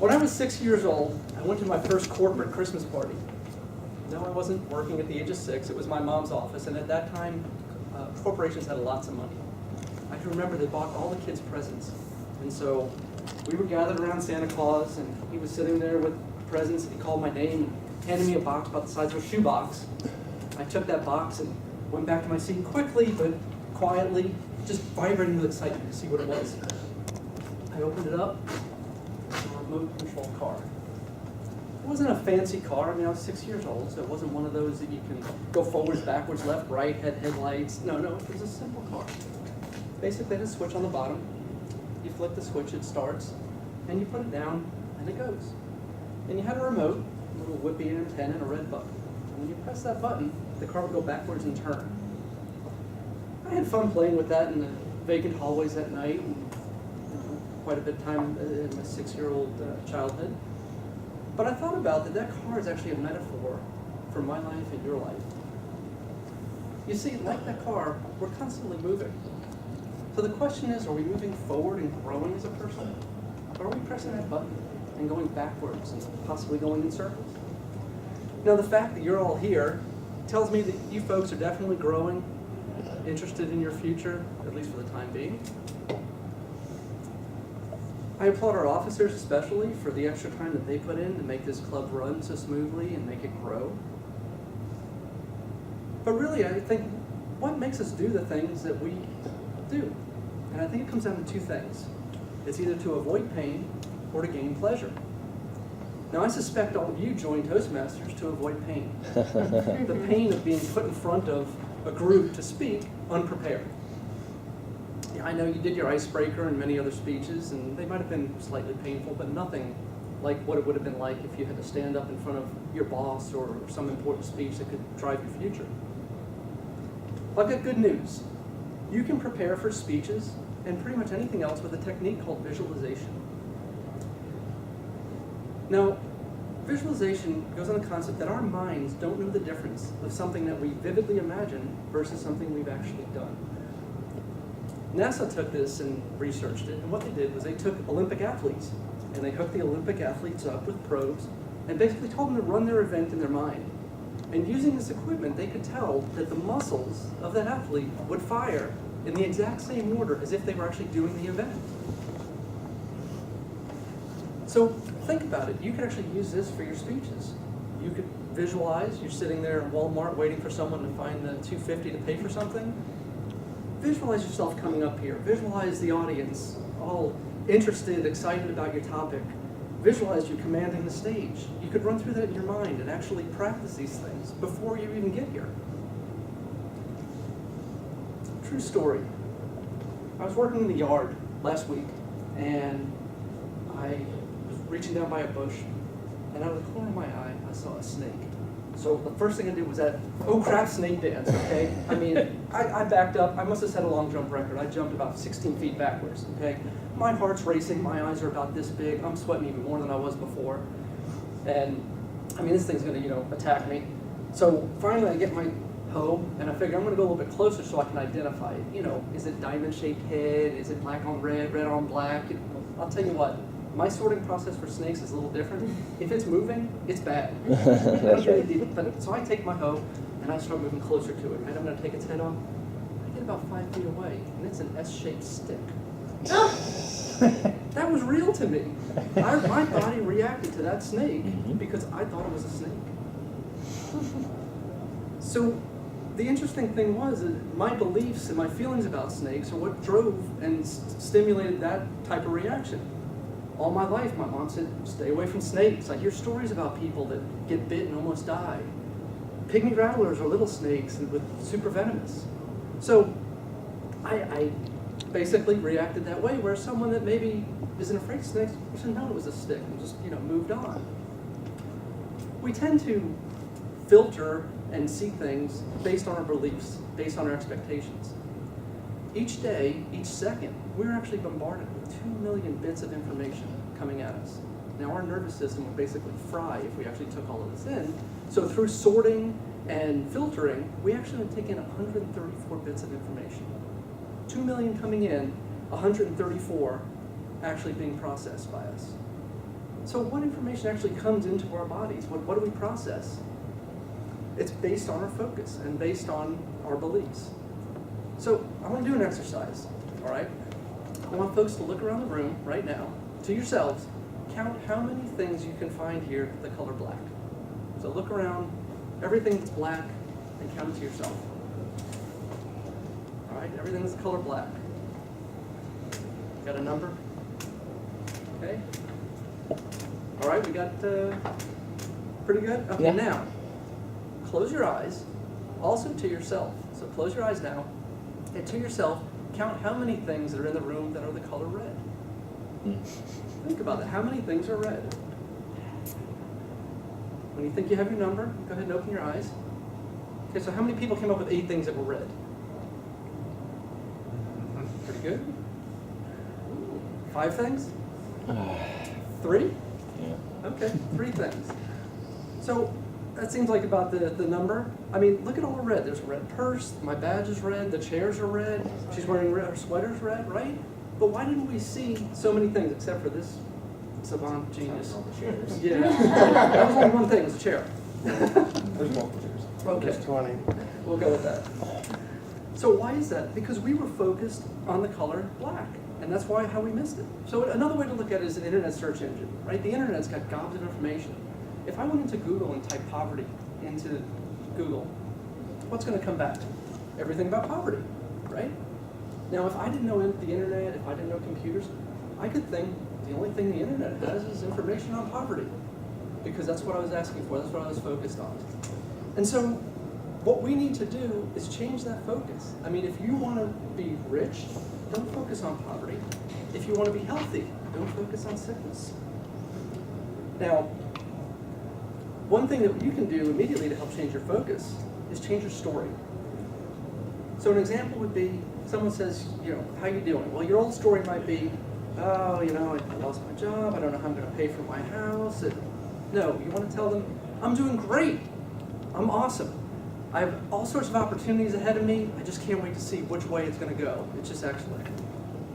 When I was 6 years old, I went to my first corporate Christmas party. No, I wasn't working at the age of 6. It was my mom's office, and at that time, corporations had lots of money. I can remember they bought all the kids presents. And so we were gathered around Santa Claus, and he was sitting there with presents, and he called my name and handed me a box about the size of a shoebox. I took that box and went back to my seat quickly, but quietly, just vibrating with excitement to see what it was. I opened it up, a remote control car. It wasn't a fancy car. I mean, I was 6 years old, so it wasn't one of those that you can go forwards, backwards, left, right, headlights. No, it was a simple car. Basically, there's a switch on the bottom. You flick the switch, it starts, and you put it down, and it goes. And you had a remote, a little whippy antenna, and a red button. And when you press that button, the car would go backwards and turn. I had fun playing with that in the vacant hallways at night, and quite a bit of time in my 6-year-old childhood. But I thought about that car is actually a metaphor for my life and your life. You see, like that car, we're constantly moving. So the question is, are we moving forward and growing as a person? Or are we pressing that button and going backwards and possibly going in circles? Now, the fact that you're all here tells me that you folks are definitely growing, interested in your future, at least for the time being. I applaud our officers especially for the extra time that they put in to make this club run so smoothly and make it grow. But really, I think, what makes us do the things that we do? And I think it comes down to two things. It's either to avoid pain or to gain pleasure. Now, I suspect all of you joined Toastmasters to avoid pain. The pain of being put in front of a group to speak unprepared. I know you did your icebreaker and many other speeches, and they might have been slightly painful, but nothing like what it would have been like if you had to stand up in front of your boss or some important speech that could drive your future. I've got good news. You can prepare for speeches and pretty much anything else with a technique called visualization. Now, visualization goes on the concept that our minds don't know the difference of something that we vividly imagine versus something we've actually done. NASA took this and researched it, and what they did was they took Olympic athletes, and they hooked the Olympic athletes up with probes, and basically told them to run their event in their mind. And using this equipment, they could tell that the muscles of that athlete would fire in the exact same order as if they were actually doing the event. So think about it. You could actually use this for your speeches. You could visualize you're sitting there in Walmart waiting for someone to find the $2.50 to pay for something. Visualize yourself coming up here. Visualize the audience, all interested, excited about your topic. Visualize you commanding the stage. You could run through that in your mind and actually practice these things before you even get here. True story. I was working in the yard last week, and I was reaching down by a bush, and out of the corner of my eye, I saw a snake. So the first thing I did was that, oh crap, snake dance, okay? I mean, I backed up. I must have set a long jump record. I jumped about 16 feet backwards, okay? My heart's racing. My eyes are about this big. I'm sweating even more than I was before. And, I mean, this thing's going to, attack me. So finally I get my hoe, and I figure I'm going to go a little bit closer so I can identify it. Is it diamond-shaped head? Is it black on red, red on black? I'll tell you what. My sorting process for snakes is a little different. If it's moving, it's bad. That's right. So I take my hoe and I start moving closer to it. And I'm going to take its head off. I get about 5 feet away, and it's an S-shaped stick. That was real to me. My body reacted to that snake because I thought it was a snake. So the interesting thing was that my beliefs and my feelings about snakes are what drove and stimulated that type of reaction. All my life, my mom said, stay away from snakes. I hear stories about people that get bit and almost die. Pygmy rattlers are little snakes with super venomous. So I basically reacted that way, where someone that maybe isn't afraid of snakes should have known it was a stick and just, moved on. We tend to filter and see things based on our beliefs, based on our expectations. Each day, each second, we're actually bombarded with 2 million bits of information coming at us. Now, our nervous system would basically fry if we actually took all of this in. So through sorting and filtering, we actually take in 134 bits of information. 2 million coming in, 134 actually being processed by us. So what information actually comes into our bodies? What do we process? It's based on our focus and based on our beliefs. So I want to do an exercise, all right? I want folks to look around the room right now, to yourselves, count how many things you can find here the color black. So look around, everything that's black, and count it to yourself. All right, everything that's the color black. Got a number? Okay. All right, we got pretty good? Okay, Yeah. Now, close your eyes, also to yourself. So close your eyes now, and to yourself, count how many things that are in the room that are the color red. Think about that. How many things are red? When you think you have your number, go ahead and open your eyes. Okay, so how many people came up with 8 things that were red? Pretty good. 5 things? 3? Yeah. Okay, 3 things. So that seems like about the number. I mean, look at all the red. There's a red purse, my badge is red, the chairs are red, she's wearing red, her sweater's red, right? But why didn't we see so many things except for this savant genius? Yeah, that was only one thing, it was a chair. There's multiple chairs. Okay. There's 20. We'll go with that. So why is that? Because we were focused on the color black, and that's how we missed it. So another way to look at it is an internet search engine, right? The internet's got gobs of information. If I went into Google and typed poverty into Google, what's going to come back? Everything about poverty, right? Now, if I didn't know the internet, if I didn't know computers, I could think the only thing the internet has is information on poverty, because that's what I was asking for, that's what I was focused on. And so what we need to do is change that focus. I mean, if you want to be rich, don't focus on poverty. If you want to be healthy, don't focus on sickness. Now, one thing that you can do immediately to help change your focus is change your story. So an example would be, someone says, how you doing? Well, your old story might be, oh, I lost my job, I don't know how I'm going to pay for my house. No, you want to tell them, I'm doing great, I'm awesome. I have all sorts of opportunities ahead of me, I just can't wait to see which way it's going to go. It's just excellent.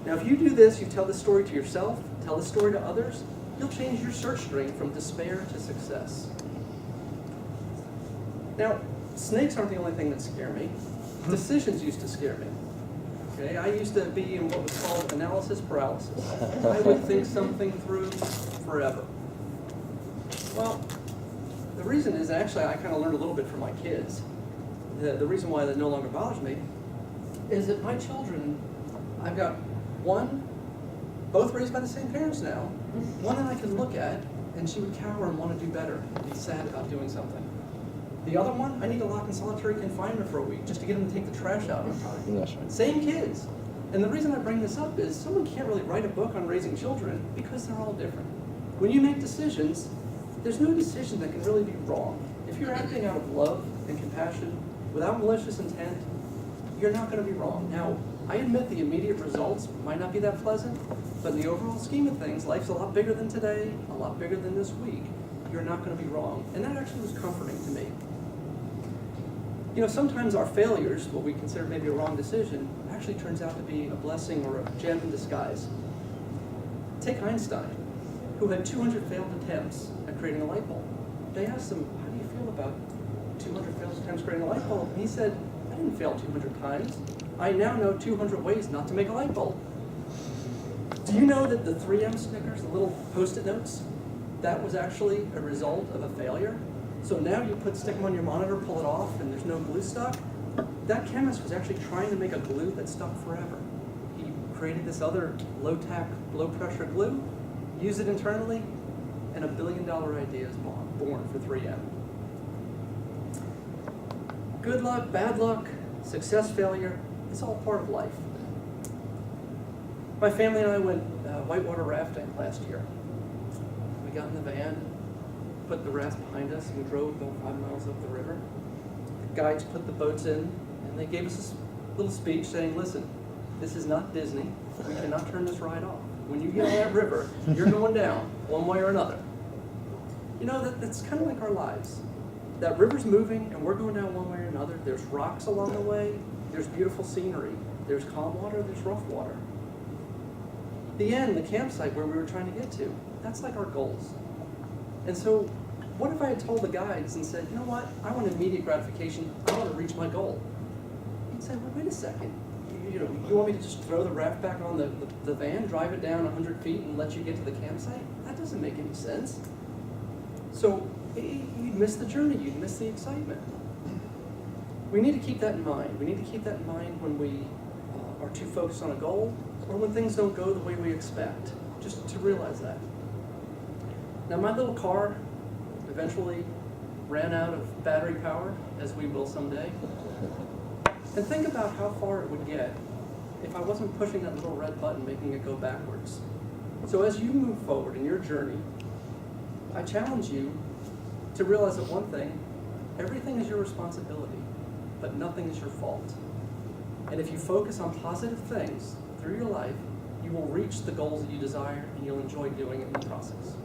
Now, if you do this, you tell this story to yourself, tell this story to others, you'll change your search string from despair to success. Now, snakes aren't the only thing that scare me. Decisions used to scare me. Okay, I used to be in what was called analysis paralysis. I would think something through forever. Well, the reason is, actually, I kind of learned a little bit from my kids. The reason why that no longer bothers me is that my children, I've got one, both raised by the same parents now, one that I can look at, and she would cower and want to do better, and be sad about doing something. The other one, I need to lock in solitary confinement for a week just to get him to take the trash out on time. That's right. Same kids. And the reason I bring this up is someone can't really write a book on raising children because they're all different. When you make decisions, there's no decision that can really be wrong. If you're acting out of love and compassion without malicious intent, you're not going to be wrong. Now, I admit the immediate results might not be that pleasant, but in the overall scheme of things, life's a lot bigger than today, a lot bigger than this week. You're not going to be wrong. And that actually was comforting to me. Sometimes our failures, what we consider maybe a wrong decision, actually turns out to be a blessing or a gem in disguise. Take Einstein, who had 200 failed attempts at creating a light bulb. They asked him, how do you feel about 200 failed attempts creating a light bulb? And he said, I didn't fail 200 times. I now know 200 ways not to make a light bulb. Do you know that the 3M Snickers, the little Post-it notes, that was actually a result of a failure? So now you stick them on your monitor, pull it off, and there's no glue stuck. That chemist was actually trying to make a glue that stuck forever. He created this other low-pressure glue, used it internally, and $1 billion idea is born for 3M. Good luck, bad luck, success, failure, it's all part of life. My family and I went whitewater rafting last year. We got in the van, put the rafts behind us, and we drove about 5 miles up the river. The guides put the boats in, and they gave us this little speech saying, listen, this is not Disney. We cannot turn this ride off. When you get on that river, you're going down, one way or another. That's kind of like our lives. That river's moving, and we're going down one way or another. There's rocks along the way. There's beautiful scenery. There's calm water. There's rough water. the end, the campsite where we were trying to get to, that's like our goals. And so, what if I had told the guides and said, you know what, I want immediate gratification, I want to reach my goal? He'd say, well, wait a second. You want me to just throw the raft back on the van, drive it down 100 feet and let you get to the campsite? That doesn't make any sense. So you'd miss the journey, you'd miss the excitement. We need to keep that in mind. We need to keep that in mind when we are too focused on a goal or when things don't go the way we expect, just to realize that. Now my little car eventually ran out of battery power, as we will someday. And think about how far it would get if I wasn't pushing that little red button, making it go backwards. So as you move forward in your journey, I challenge you to realize that one thing, everything is your responsibility, but nothing is your fault. And if you focus on positive things through your life, you will reach the goals that you desire and you'll enjoy doing it in the process.